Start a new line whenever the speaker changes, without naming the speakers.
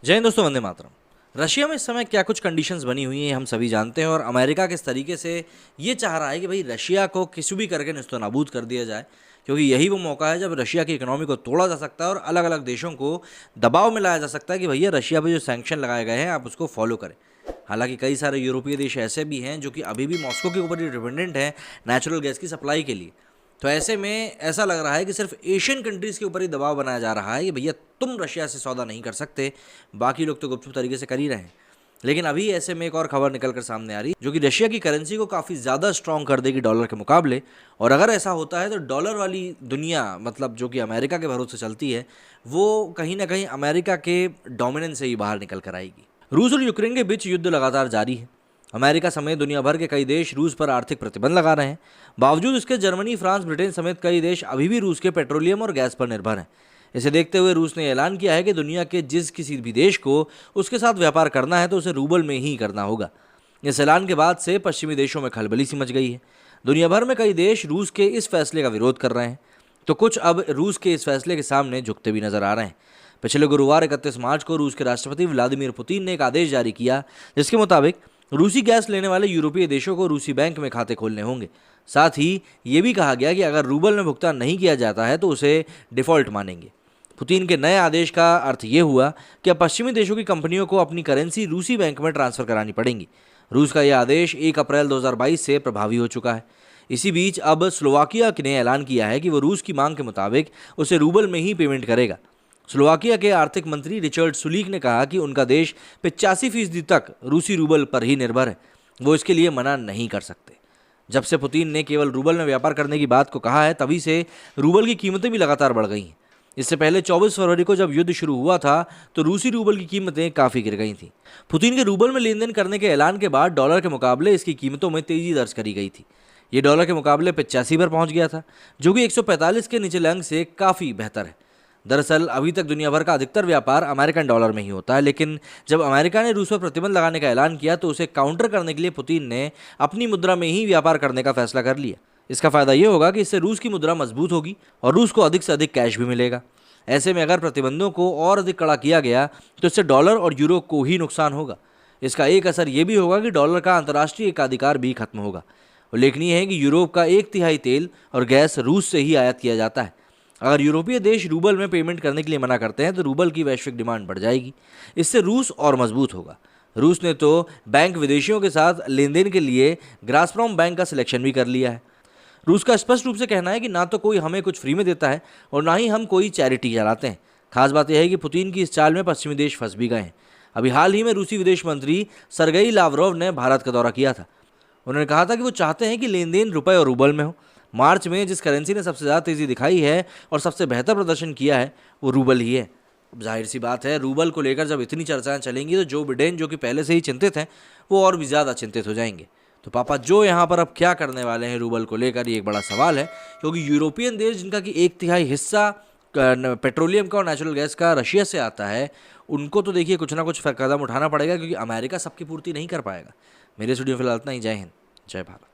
जय हिंद दोस्तों, वंदे मातरम। रशिया में इस समय क्या कुछ कंडीशंस बनी हुई हैं हम सभी जानते हैं, और अमेरिका किस तरीके से ये चाह रहा है कि भाई रशिया को किसी भी करके नेस्तनाबूद कर दिया जाए, क्योंकि यही वो मौका है जब रशिया की इकोनॉमी को तोड़ा जा सकता है और अलग अलग देशों को दबाव में लाया जा सकता है कि भैया रशिया पे जो सैंक्शन लगाए गए हैं आप उसको फॉलो करें। हालांकि कई सारे यूरोपीय देश ऐसे भी हैं जो कि अभी भी मॉस्को के ऊपर ही डिपेंडेंट हैं नेचुरल गैस की सप्लाई के लिए। तो ऐसे में ऐसा लग रहा है कि सिर्फ एशियन कंट्रीज़ के ऊपर ही दबाव बनाया जा रहा है कि भैया तुम रशिया से सौदा नहीं कर सकते, बाकी लोग तो गुपचुप तरीके से कर ही रहे हैं। लेकिन अभी ऐसे में एक और खबर निकल कर सामने आ रही है जो कि रशिया की करेंसी को काफ़ी ज़्यादा स्ट्रॉन्ग कर देगी डॉलर के मुकाबले। और अगर ऐसा होता है तो डॉलर वाली दुनिया, मतलब जो कि अमेरिका के भरोसे चलती है, वो कहीं ना कहीं अमेरिका के डोमिनेंस से ही बाहर निकल कर आएगी। रूस और यूक्रेन के बीच युद्ध लगातार जारी है। अमेरिका समेत दुनिया भर के कई देश रूस पर आर्थिक प्रतिबंध लगा रहे हैं। बावजूद इसके जर्मनी, फ्रांस, ब्रिटेन समेत कई देश अभी भी रूस के पेट्रोलियम और गैस पर निर्भर हैं। इसे देखते हुए रूस ने ऐलान किया है कि दुनिया के जिस किसी भी देश को उसके साथ व्यापार करना है तो उसे रूबल में ही करना होगा। इस ऐलान के बाद से पश्चिमी देशों में खलबली सी मच गई है। दुनिया भर में कई देश रूस के इस फैसले का विरोध कर रहे हैं, तो कुछ अब रूस के इस फैसले के सामने झुकते भी नजर आ रहे हैं। पिछले गुरुवार 31 मार्च को रूस के राष्ट्रपति व्लादिमीर पुतिन ने एक आदेश जारी किया, जिसके मुताबिक रूसी गैस लेने वाले यूरोपीय देशों को रूसी बैंक में खाते खोलने होंगे। साथ ही ये भी कहा गया कि अगर रूबल में भुगतान नहीं किया जाता है तो उसे डिफॉल्ट मानेंगे। पुतिन के नए आदेश का अर्थ ये हुआ कि अब पश्चिमी देशों की कंपनियों को अपनी करेंसी रूसी बैंक में ट्रांसफर करानी पड़ेगी। रूस का यह आदेश 1 अप्रैल 2022 से प्रभावी हो चुका है। इसी बीच अब स्लोवाकिया ने ऐलान किया है कि वो रूस की मांग के मुताबिक उसे रूबल में ही पेमेंट करेगा। स्लोवाकिया के आर्थिक मंत्री रिचर्ड सुलीक ने कहा कि उनका देश 85% तक रूसी रूबल पर ही निर्भर है, वो इसके लिए मना नहीं कर सकते। जब से पुतिन ने केवल रूबल में व्यापार करने की बात को कहा है, तभी से रूबल की कीमतें भी लगातार बढ़ गई हैं। इससे पहले 24 फरवरी को जब युद्ध शुरू हुआ था तो रूसी रूबल की कीमतें काफ़ी गिर गई थीं। पुतिन के रूबल में लेन देन करने के ऐलान के बाद डॉलर के मुकाबले इसकी कीमतों में तेजी दर्ज करी गई थी। ये डॉलर के मुकाबले 85 पर पहुंच गया था, जो कि 145 के निचले अंक से काफ़ी बेहतर है। दरअसल अभी तक दुनिया भर का अधिकतर व्यापार अमेरिकन डॉलर में ही होता है, लेकिन जब अमेरिका ने रूस पर प्रतिबंध लगाने का ऐलान किया तो उसे काउंटर करने के लिए पुतिन ने अपनी मुद्रा में ही व्यापार करने का फैसला कर लिया। इसका फायदा ये होगा कि इससे रूस की मुद्रा मजबूत होगी और रूस को अधिक से अधिक कैश भी मिलेगा। ऐसे में अगर प्रतिबंधों को और अधिक कड़ा किया गया तो इससे डॉलर और यूरो को ही नुकसान होगा। इसका एक असर ये भी होगा कि डॉलर का अंतर्राष्ट्रीय एकाधिकार भी खत्म होगा। उल्लेखनीय है कि यूरोप का 1/3 तेल और गैस रूस से ही आयात किया जाता है। अगर यूरोपीय देश रूबल में पेमेंट करने के लिए मना करते हैं तो रूबल की वैश्विक डिमांड बढ़ जाएगी। इससे रूस और मजबूत होगा। रूस ने तो बैंक विदेशियों के साथ लेन देन के लिए ग्रास्प्रॉम बैंक का सिलेक्शन भी कर लिया है। रूस का स्पष्ट रूप से कहना है कि ना तो कोई हमें कुछ फ्री में देता है और ना ही हम कोई चैरिटी चलाते हैं। खास बात यह है कि पुतिन की इस चाल में पश्चिमी देश फंस भी गए हैं। अभी हाल ही में रूसी विदेश मंत्री सरगेई लावरोव ने भारत का दौरा किया था। उन्होंने कहा था कि वो चाहते हैं कि लेन देन रुपए और रूबल में हो। मार्च में जिस करेंसी ने सबसे ज़्यादा तेज़ी दिखाई है और सबसे बेहतर प्रदर्शन किया है वो रूबल ही है। अब जाहिर सी बात है, रूबल को लेकर जब इतनी चर्चाएं चलेंगी तो जो बिडेन, जो कि पहले से ही चिंतित हैं, वो और भी ज़्यादा चिंतित हो जाएंगे। तो पापा जो यहाँ पर अब क्या करने वाले हैं रूबल को लेकर, ये एक बड़ा सवाल है, क्योंकि यूरोपियन देश जिनका कि 1/3 हिस्सा पेट्रोलियम का और नेचुरल गैस का रशिया से आता है, उनको तो देखिए कुछ ना कुछ कदम उठाना पड़ेगा, क्योंकि अमेरिका सबकी पूर्ति नहीं कर पाएगा। मेरे स्टूडियो फिलहाल इतना ही। जय हिंद, जय भारत।